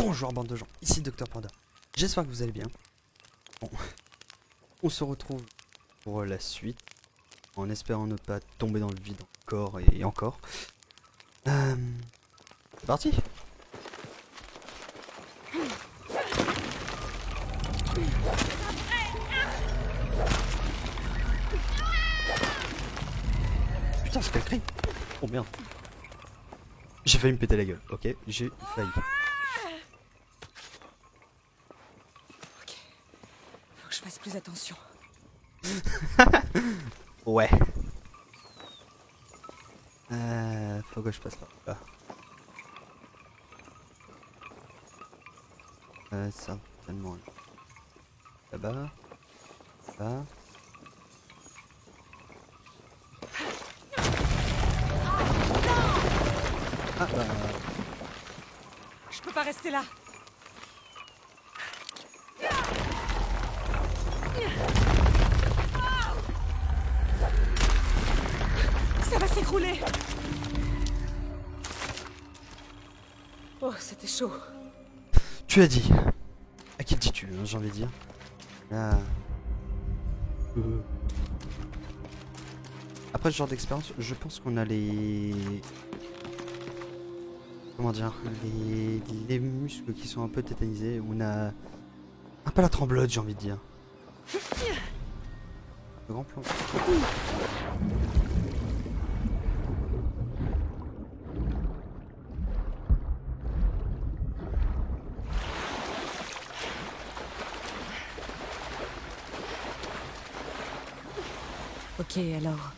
Bonjour bande de gens, ici Dr Panda. J'espère que vous allez bien. Bon, on se retrouve pour la suite, en espérant ne pas tomber dans le vide encore et encore. C'est parti. Putain, c'est quel cri. Oh merde. J'ai failli me péter la gueule, ok, j'ai failli. Ok, faut que je fasse plus attention. Ouais. Faut que je passe par là. Certainement. Là-bas. Là. Ah bah. Je peux pas rester là. Ça va s'écrouler. Oh, c'était chaud. Tu as dit. À qui dis-tu, hein, j'ai envie de dire. Là. Après ce genre d'expérience, je pense qu'on a les... Comment dire, les muscles qui sont un peu tétanisés. On a un peu la tremblote, j'ai envie de dire. Le grand plan. Ok, alors.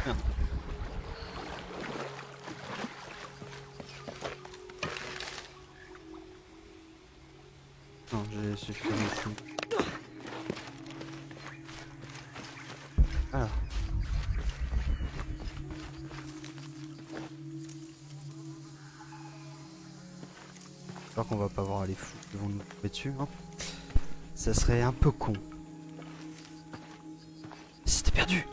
Merde. Non, j'ai suffisamment de fou. Alors. J'espère qu'on va pas voir les fous qui vont nous tomber dessus. Hein. Ça serait un peu con. C'était perdu.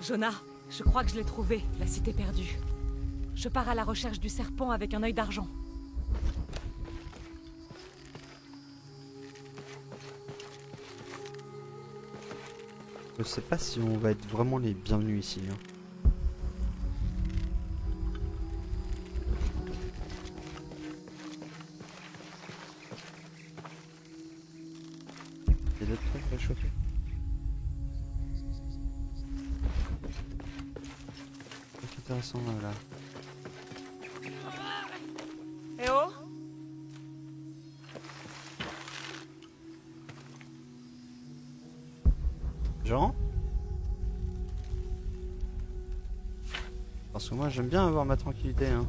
Jonah, je crois que je l'ai trouvé, la cité perdue. Je pars à la recherche du serpent avec un œil d'argent. Je sais pas si on va être vraiment les bienvenus ici. Hein. Il y a d'autres trucs à choper. C'est intéressant là. Eh oh! Jean? Parce que moi j'aime bien avoir ma tranquillité. Hein.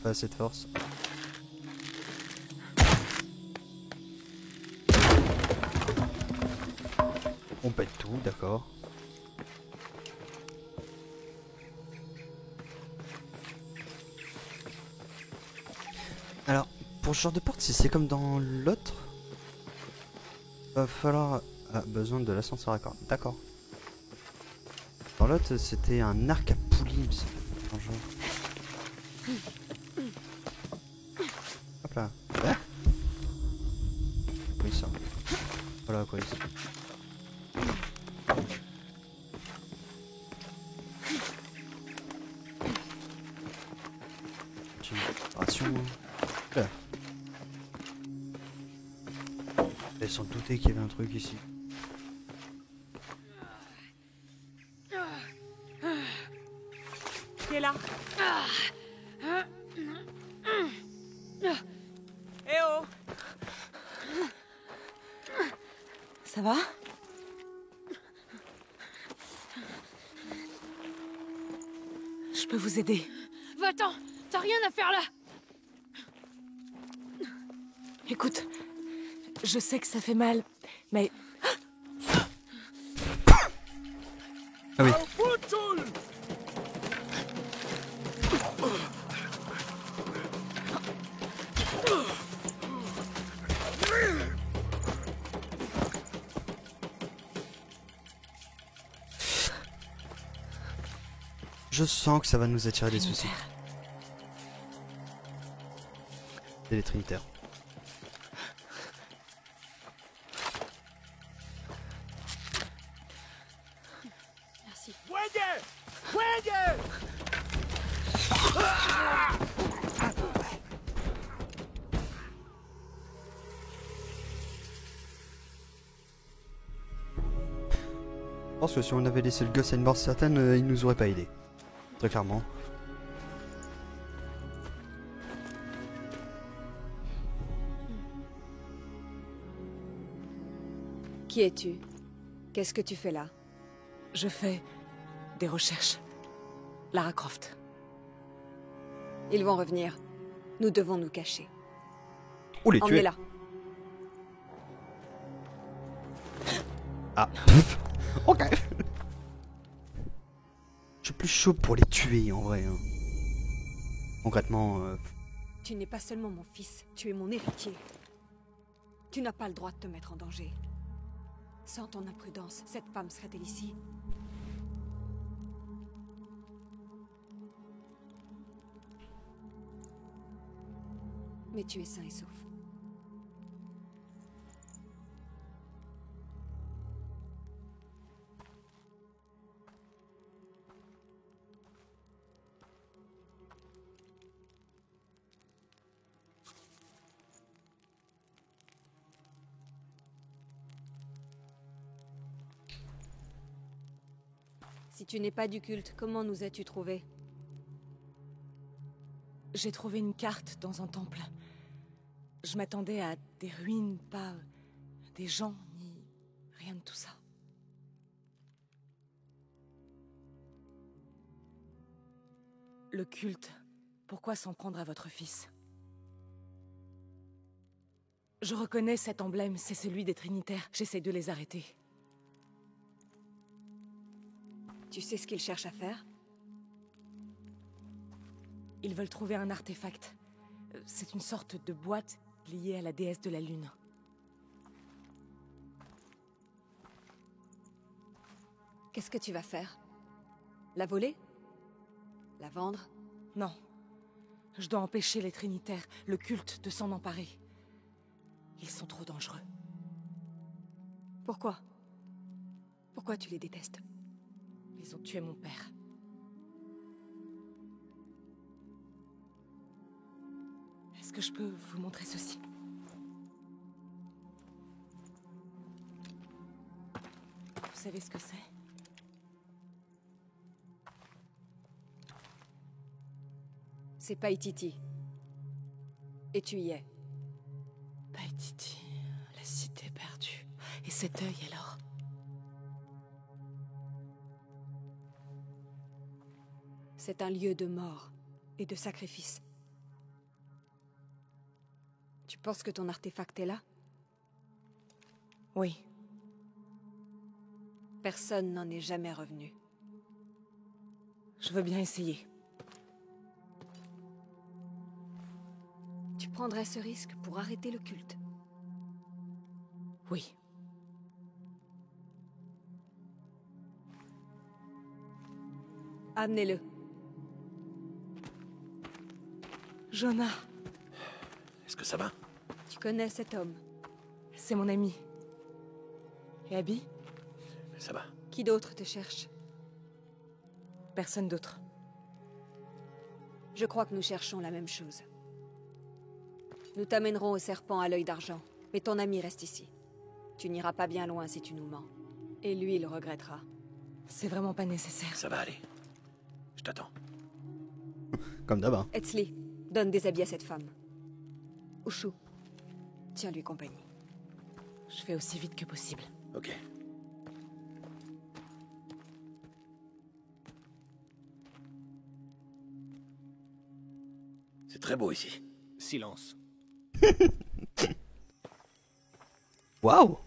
Pas assez de force. On pète tout, d'accord. Alors, pour ce genre de porte, si c'est comme dans l'autre, va falloir... Ah, besoin de l'ascenseur à cordes. D'accord. Dans l'autre, c'était un arc à poulie, il me semble. Dans le genre. Hop là. Ah oui, ça. Voilà quoi, ici. J'ai une préparation. Là. J'avais sans douter qu'il y avait un truc ici. Qui est là? Eh oh! Ça va? Je peux vous aider. Va-t'en! T'as rien à faire là! Écoute, je sais que ça fait mal, mais... Ah oui. Je sens que ça va nous attirer des soucis. C'est les Trinitaires. Merci. Je pense que si on avait laissé le gosse à une mort certaine, il nous aurait pas aidé. Très clairement. Qui es-tu? Qu'est-ce que tu fais là? Je fais des recherches. Lara Croft. Ils vont revenir. Nous devons nous cacher. Ou les tuer. Emmenez-la. Ah. Ok. Je suis plus chaud pour les tuer en vrai. Hein. Concrètement. Tu n'es pas seulement mon fils, tu es mon héritier. Tu n'as pas le droit de te mettre en danger. Sans ton imprudence, cette femme serait-elle ici? Mais tu es sain et sauf. Si tu n'es pas du culte, comment nous as-tu trouvés? J'ai trouvé une carte dans un temple. Je m'attendais à des ruines, pas des gens, ni rien de tout ça. Le culte, pourquoi s'en prendre à votre fils? Je reconnais cet emblème, c'est celui des Trinitaires. J'essaie de les arrêter. Tu sais ce qu'ils cherchent à faire? Ils veulent trouver un artefact. C'est une sorte de boîte liée à la déesse de la lune. Qu'est-ce que tu vas faire? La voler? La vendre? Non. Je dois empêcher les Trinitaires, le culte, de s'en emparer. Ils sont trop dangereux. Pourquoi? Pourquoi tu les détestes? Ils ont tué mon père. Est-ce que je peux vous montrer ceci? Vous savez ce que c'est? C'est Paititi. Et tu y es. Paititi, la cité perdue. Et cet œil alors? C'est un lieu de mort et de sacrifice. Tu penses que ton artefact est là? Oui. Personne n'en est jamais revenu. Je veux bien essayer. Tu prendrais ce risque pour arrêter le culte? Oui. Amenez-le. Jonah, Est-ce que ça va? Tu connais cet homme? c'est mon ami. Et Abby? Ça va. Qui d'autre te cherche? Personne d'autre. Je crois que nous cherchons la même chose. Nous t'amènerons au serpent à l'œil d'argent, mais ton ami reste ici. Tu n'iras pas bien loin si tu nous mens. Et lui, il le regrettera. C'est vraiment pas nécessaire. Ça va aller. Je t'attends. Comme d'hab. Hein. Etzli, donne des habits à cette femme. Ushu, tiens-lui compagnie. Je fais aussi vite que possible. Ok. C'est très beau ici. Silence. Waouh!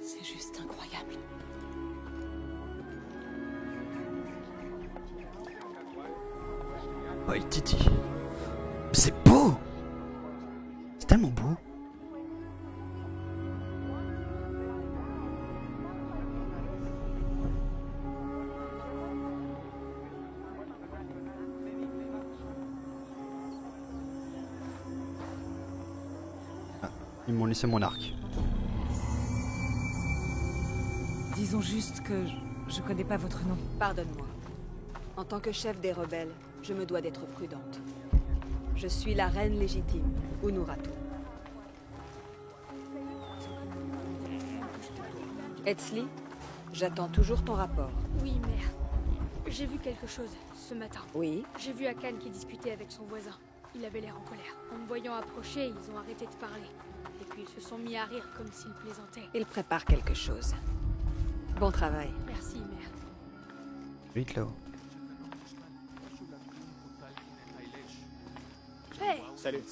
C'est juste incroyable. Oh, il titille. C'est beau! C'est tellement beau! Ah, ils m'ont laissé mon arc. Disons juste que je connais pas votre nom. Pardonne-moi. En tant que chef des rebelles, je me dois d'être prudente. Je suis la reine légitime, Unuratu. Etzli, j'attends toujours ton rapport. Oui, mère. J'ai vu quelque chose ce matin. Oui? J'ai vu Akan qui discutait avec son voisin. Il avait l'air en colère. En me voyant approcher, ils ont arrêté de parler. Et puis ils se sont mis à rire comme s'ils plaisantaient. Il prépare quelque chose. Bon travail. Merci, mère. Vite là-haut. Hey! Salut.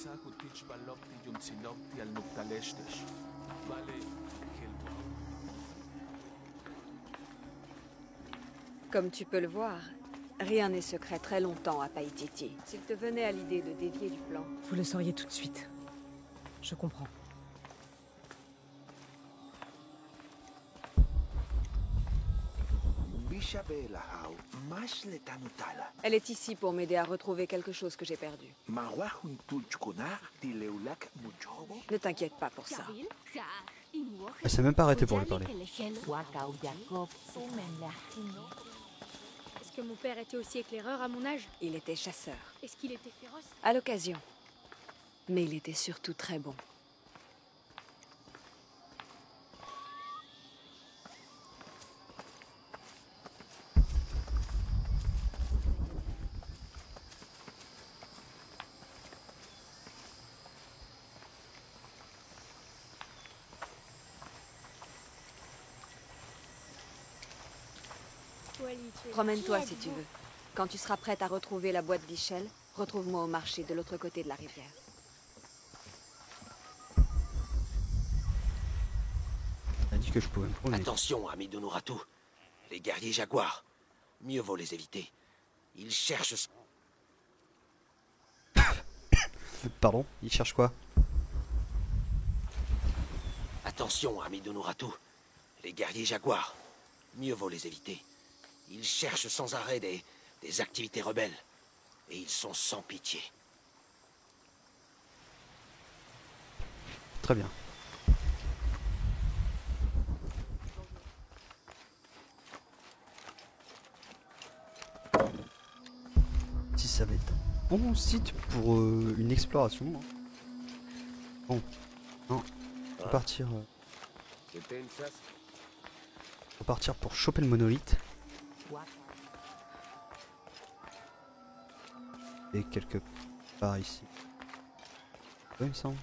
Comme tu peux le voir, rien n'est secret très longtemps à Paititi. S'il te venait à l'idée de dévier du plan, Vous le sauriez tout de suite. Je comprends. elle est ici pour m'aider à retrouver quelque chose que j'ai perdu. Ne t'inquiète pas pour ça. Elle s'est même pas arrêtée pour lui parler. Est-ce que mon père était aussi éclaireur à mon âge? Il était chasseur, Est-ce qu'il était féroce? à l'occasion. Mais il était surtout très bon. Promène-toi si tu veux. Quand tu seras prête à retrouver la boîte d'Ichel, retrouve-moi au marché de l'autre côté de la rivière. Elle a dit que je pouvais me promener. Attention, ami d'Unuratu. Les guerriers jaguars. Mieux vaut les éviter. Ils cherchent... Pardon, il cherche quoi? Attention, ami d'Unuratu. Les guerriers jaguars. Mieux vaut les éviter. Ils cherchent sans arrêt des activités rebelles. Et ils sont sans pitié. Très bien. Si ça va être un bon site pour une exploration. Hein. Bon, non, faut partir. Faut partir pour choper le monolithe. Et quelque part ici. Oui, il me semble.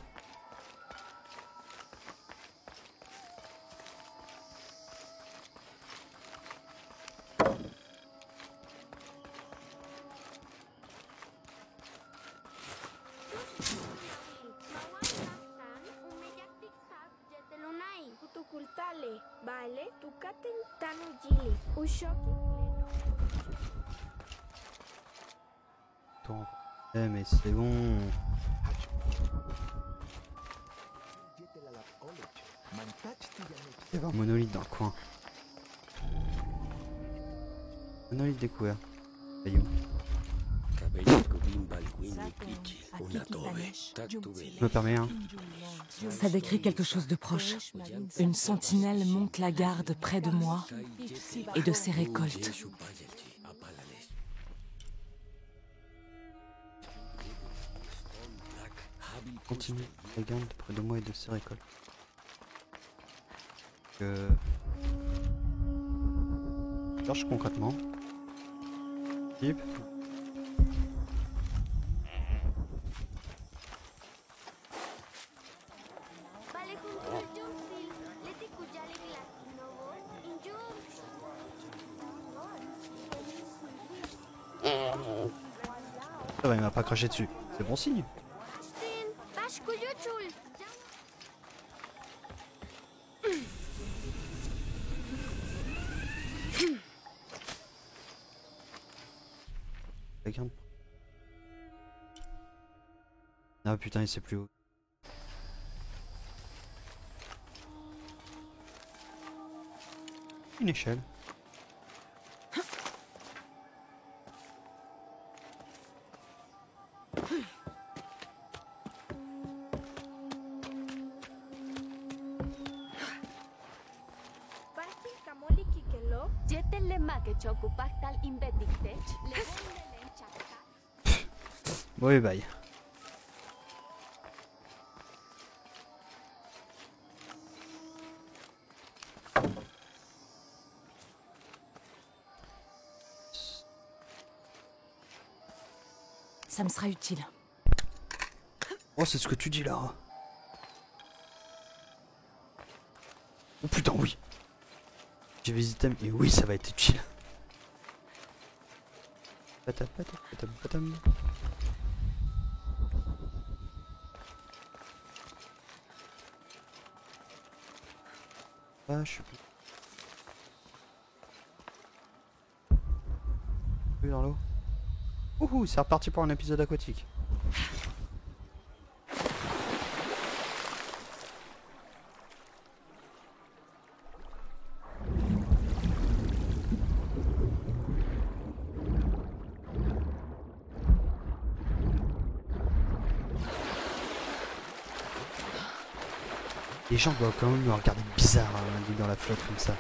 Attends. Eh mais c'est bon. Il y avait un monolithe dans le coin. Monolithe découvert. Caillou. Je me permets un. Ça décrit quelque chose de proche. Une sentinelle monte la garde près de moi et de ses récoltes. Continue, regarde près de moi et de ses récoltes. Cherche concrètement. Type. Ça va, il m'a pas craché dessus. C'est bon signe. Quelqu'un. Ah putain, il sait plus où. Une échelle. Oui, bye. Ça me sera utile. Oh, c'est ce que tu dis là. Oh putain, oui. J'ai les items et oui, ça va être utile. Patam, patam, patam, patam. Ah, je suis plus dans l'eau. Ouhou, c'est reparti pour un épisode aquatique. Les gens doivent quand même me regarder bizarre hein, dans la flotte comme ça.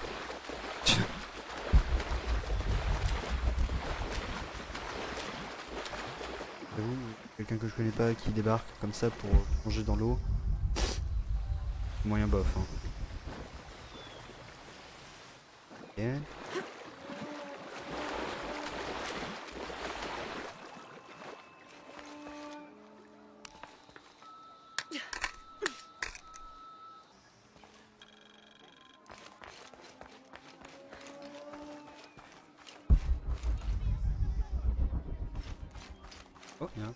J'avoue, quelqu'un que je connais pas qui débarque comme ça pour plonger dans l'eau. Moyen bof. Hein. Ok. Oh, bien.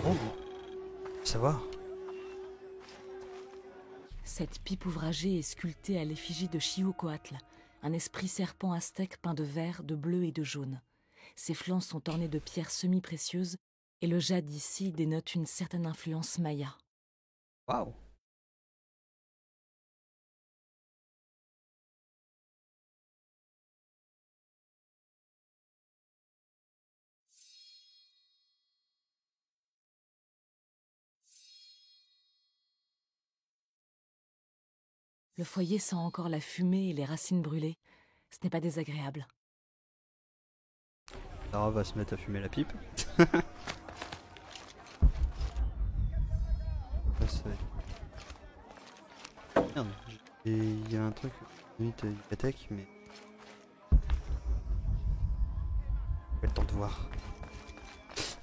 Oh, savoir. Cette pipe ouvragée est sculptée à l'effigie de Xiucoatl, un esprit serpent aztèque peint de vert, de bleu et de jaune. Ses flancs sont ornés de pierres semi-précieuses et le jade ici dénote une certaine influence maya. Waouh. Le foyer sent encore la fumée et les racines brûlées. Ce n'est pas désagréable. Sarah va se mettre à fumer la pipe. Merde, il y a un truc, limite attaque, mais pas le temps de voir.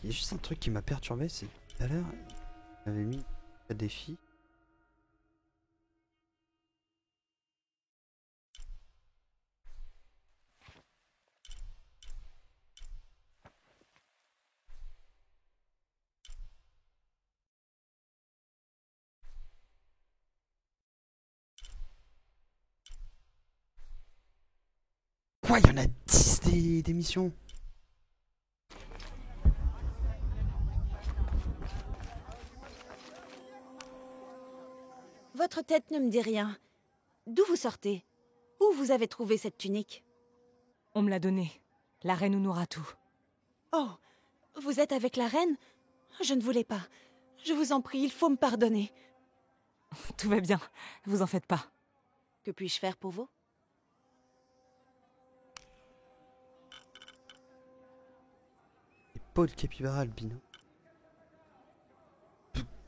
Il y a juste un truc qui m'a perturbé, c'est que tout à l'heure, il avait mis un défi. Quoi, il y en a 10 des missions. Votre tête ne me dit rien. D'où vous sortez? Où vous avez trouvé cette tunique? On me l'a donnée. La reine Unuratu. Oh, vous êtes avec la reine? Je ne voulais pas. Je vous en prie, il faut me pardonner. Tout va bien, vous en faites pas. Que puis-je faire pour vous? Les peaux de capybara albino.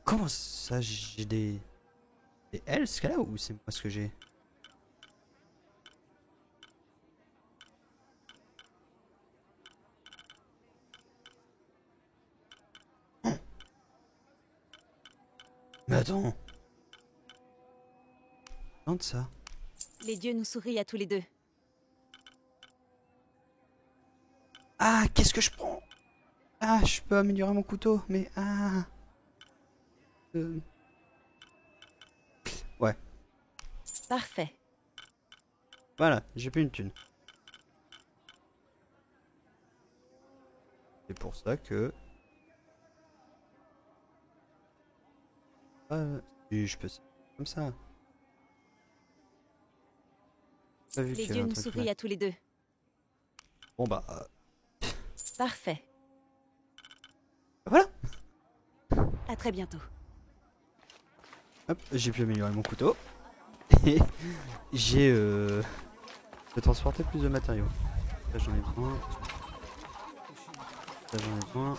Comment ça, j'ai des L ce cas-là ou c'est moi ce que j'ai? Mais attends. Quand ça? Les dieux nous sourient à tous les deux. Ah, qu'est-ce que je prends? Ah, je peux améliorer mon couteau, mais ah. Ouais, Parfait. voilà, j'ai plus une thune. C'est pour ça que... si je peux... Comme ça. Pas vu Les qu'il y dieux avait un nous truc sourient là. à tous les deux. Bon bah... Parfait. voilà. À très bientôt. Hop, j'ai pu améliorer mon couteau. Et j'ai... de transporter plus de matériaux. Ça j'en ai besoin. Ça j'en ai besoin.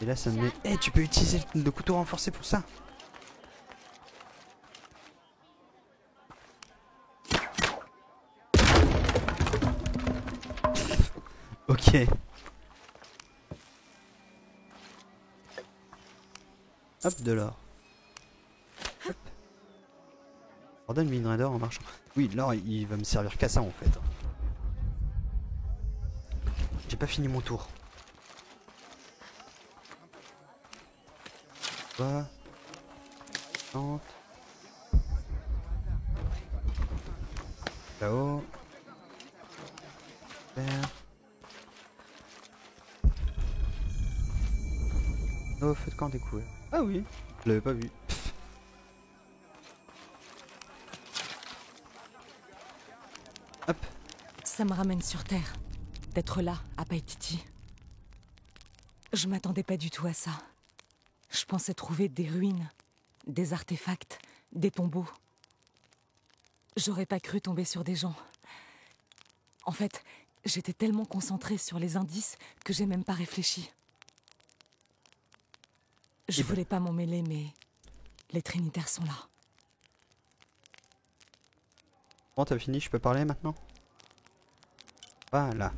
Et là ça me met... Eh, tu peux utiliser le couteau renforcé pour ça. Ok. Hop, de l'or. Hop. Ordonne minerai d'or en marchant. Oui, l'or il va me servir qu'à ça en fait. J'ai pas fini mon tour. Quoi? 30. Là-haut. Super. Oh, feu de camp découvert. Ah oui, je l'avais pas vu. Hop. Ça me ramène sur Terre. D'être là, à Paititi. Je m'attendais pas du tout à ça. Je pensais trouver des ruines, des artefacts, des tombeaux. J'aurais pas cru tomber sur des gens. En fait, j'étais tellement concentrée sur les indices que j'ai même pas réfléchi. Je voulais pas m'en mêler, mais les Trinitaires sont là. Bon, t'as fini, je peux parler maintenant? Voilà.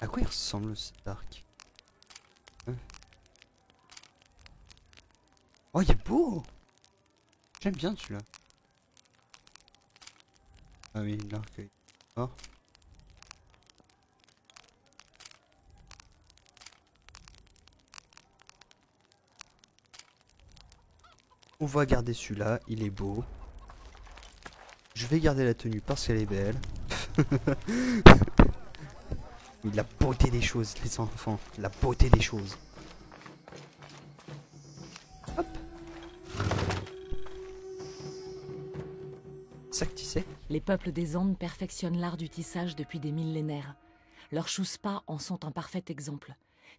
À quoi il ressemble cet arc? Oh, il est beau! J'aime bien celui-là. Ah oui, l'arc. Oh. On va garder celui-là, il est beau. Je vais garder la tenue parce qu'elle est belle. Oui, la beauté des choses, les enfants. La beauté des choses. Hop. Ça que tu sais. Les peuples des Andes perfectionnent l'art du tissage depuis des millénaires. Leurs chuspas en sont un parfait exemple.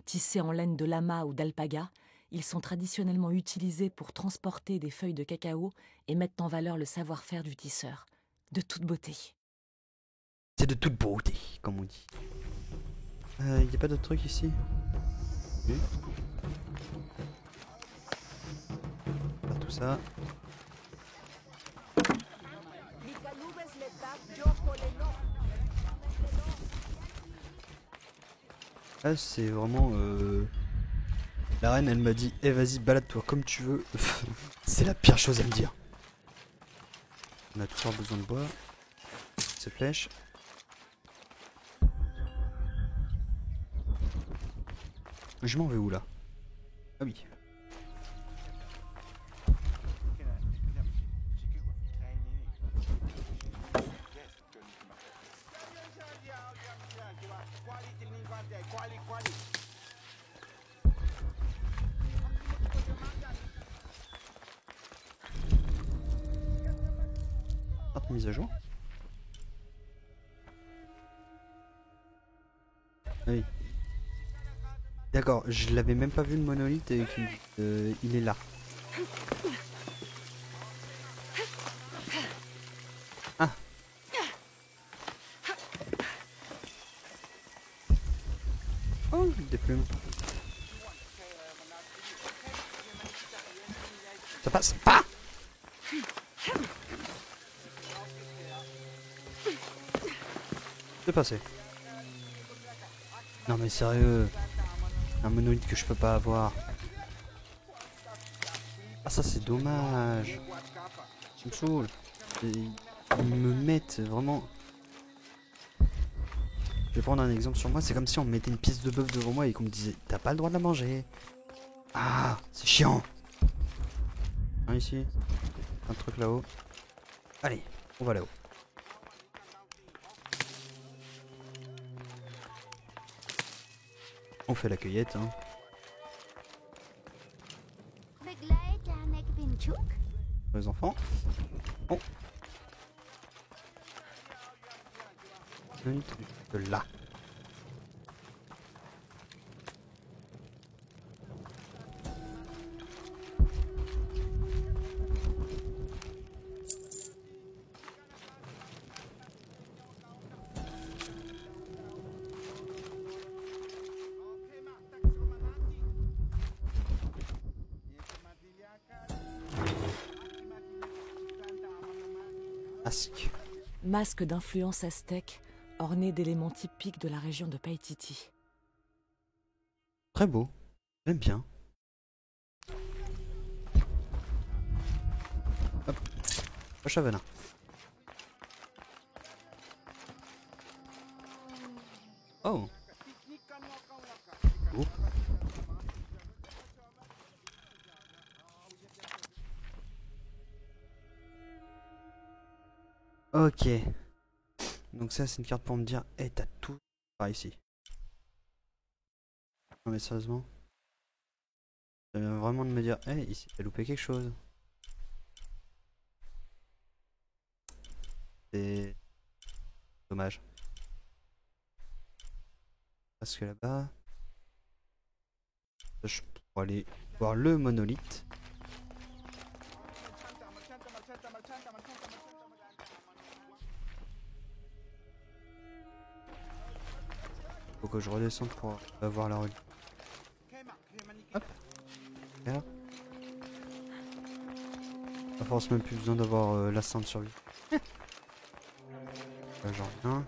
Tissés en laine de lama ou d'alpaga, ils sont traditionnellement utilisés pour transporter des feuilles de cacao et mettent en valeur le savoir-faire du tisseur. De toute beauté. C'est de toute beauté, comme on dit. Y a pas d'autres trucs ici? Oui. Faire tout ça. Là c'est vraiment la reine elle m'a dit eh vas-y balade-toi comme tu veux. C'est la pire chose à me dire. On a toujours besoin de bois. Ces flèches. Je m'en vais où là? Ah oui. Mise à jour. Ah oui. D'accord, je l'avais même pas vu le monolithe et il est là. Ah. Oh, des plumes. Ça passe pas. passé? Non mais sérieux. Un monolithe que je peux pas avoir. Ah ça c'est dommage. Ça me saoule. Ils me mettent vraiment... Je vais prendre un exemple sur moi. C'est comme si on me mettait une pièce de bœuf devant moi et qu'on me disait t'as pas le droit de la manger. Ah c'est chiant. Un ici. Un truc là-haut. Allez, on va là-haut. On fait la cueillette, hein. Les enfants. Bon. De là. Masque. Masque d'influence aztèque, orné d'éléments typiques de la région de Paititi. Très beau. J'aime bien. Hop. Poche à venin. Oh. Oh. Ok. Donc ça c'est une carte pour me dire, hey, t'as tout par ici. Non mais sérieusement. Ça vient vraiment de me dire, hey, ici t'as loupé quelque chose. C'est dommage. Parce que là-bas, je pourrais aller voir le monolithe. Faut que je redescende pour avoir la relique. Hop. Là. Pas forcément plus besoin d'avoir la cinte sur lui. Là j'en reviens.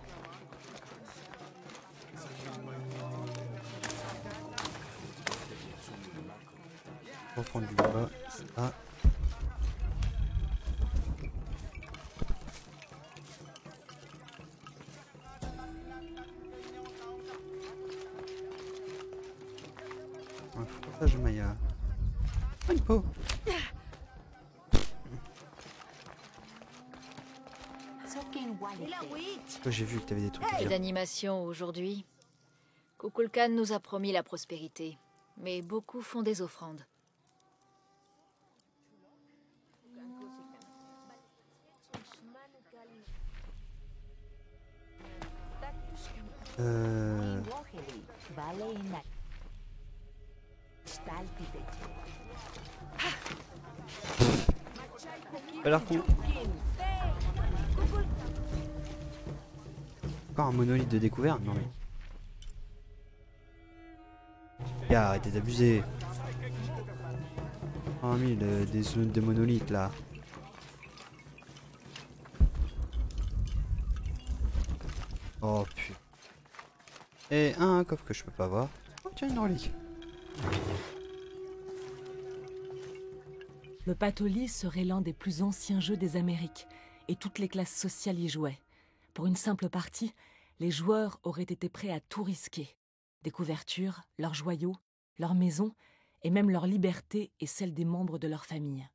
Pour prendre du bois, ça. Un frottage Maya. Ah, une peau. J'ai vu que t'avais des trucs à Pas dire. d'animation aujourd'hui. Kukulkan nous a promis la prospérité, mais beaucoup font des offrandes. Pas l'air con. Encore un monolithe de découvert? Non mais... Gars, arrêtez d'abuser. 3000 des monolithes là. Oh putain. Et un coffre que je peux pas voir. Oh tiens, une relique. Le Patoli serait l'un des plus anciens jeux des Amériques, et toutes les classes sociales y jouaient. Pour une simple partie, les joueurs auraient été prêts à tout risquer. Des couvertures, leurs joyaux, leurs maisons, et même leur liberté et celle des membres de leur famille.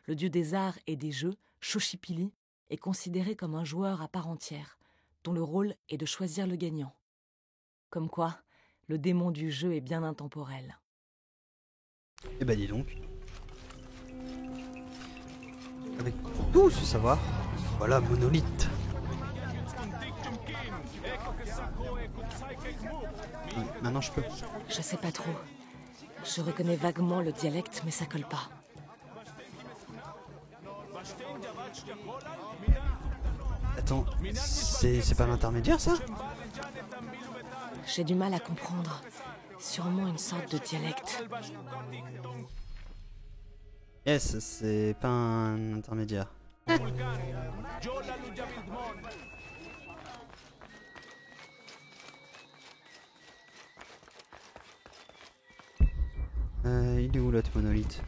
Le dieu des arts et des jeux, Xochipilli, est considéré comme un joueur à part entière, dont le rôle est de choisir le gagnant. Comme quoi, le démon du jeu est bien intemporel. Eh bah dis donc. Avec tout ce savoir, voilà monolithe. Oui, maintenant je peux. Je sais pas trop. Je reconnais vaguement le dialecte, mais ça colle pas. Attends, c'est pas l'intermédiaire ça? J'ai du mal à comprendre. Sûrement une sorte de dialecte. Yes, c'est pas un intermédiaire. Il est où l'autre monolithe?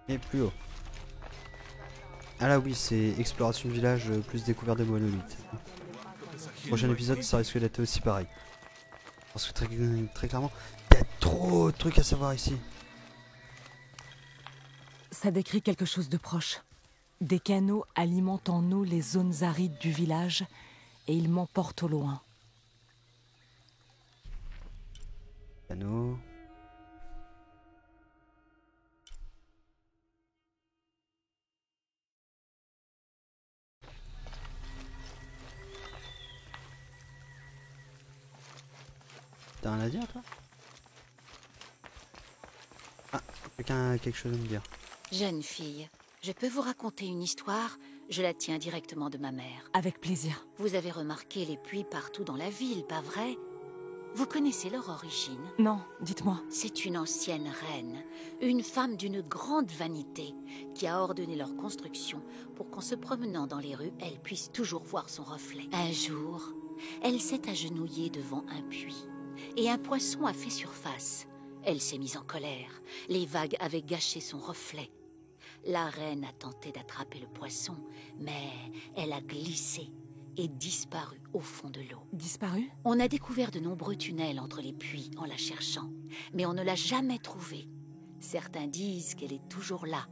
Et plus haut. Ah là oui, c'est exploration de village plus découverte de monolithes. Prochain épisode, ça risque d'être aussi pareil. Parce que très clairement, il y a trop de trucs à savoir ici. Ça décrit quelque chose de proche. Des canaux alimentent en eau les zones arides du village et ils m'emportent au loin. Canot. T'as rien à dire toi? Ah, quelqu'un a quelque chose à me dire. Jeune fille, je peux vous raconter une histoire. Je la tiens directement de ma mère. Avec plaisir. Vous avez remarqué les puits partout dans la ville, pas vrai? Vous connaissez leur origine? Non, dites-moi. C'est une ancienne reine, une femme d'une grande vanité, qui a ordonné leur construction pour qu'en se promenant dans les rues, elle puisse toujours voir son reflet. Un jour, elle s'est agenouillée devant un puits, et un poisson a fait surface. Elle s'est mise en colère. Les vagues avaient gâché son reflet. La reine a tenté d'attraper le poisson, mais elle a glissé et disparu au fond de l'eau. Disparu? On a découvert de nombreux tunnels entre les puits en la cherchant, mais on ne l'a jamais trouvée. Certains disent qu'elle est toujours là,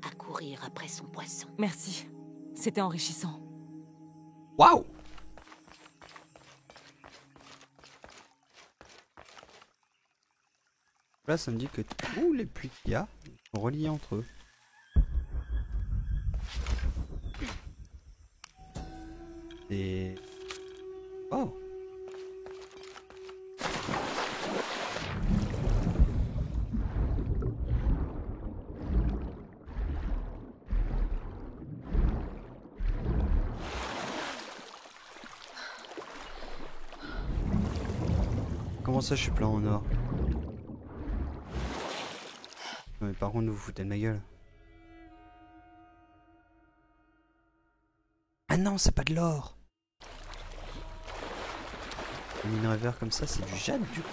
à courir après son poisson. Merci. C'était enrichissant. Waouh! Là, ça me dit que tous les puits qu'il y a sont reliés entre eux. Et... Oh! Comment ça, je suis plein en or? Non, mais par contre, vous vous foutez de ma gueule. Ah non, c'est pas de l'or! Le minerai vert comme ça, c'est du jade du coup.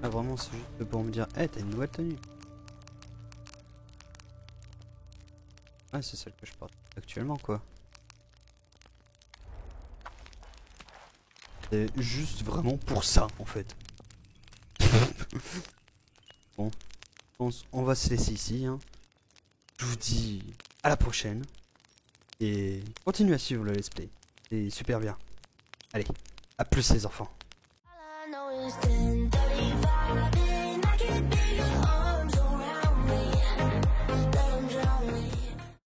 Ah vraiment, c'est juste pour me dire, hey, t'as une nouvelle tenue. Ah, c'est celle que je porte actuellement, quoi. C'est juste vraiment pour ça, en fait. Bon, on va se laisser ici, hein. Je vous dis à la prochaine. Et continuez à suivre le let's play. C'est super bien. Allez, à plus les enfants.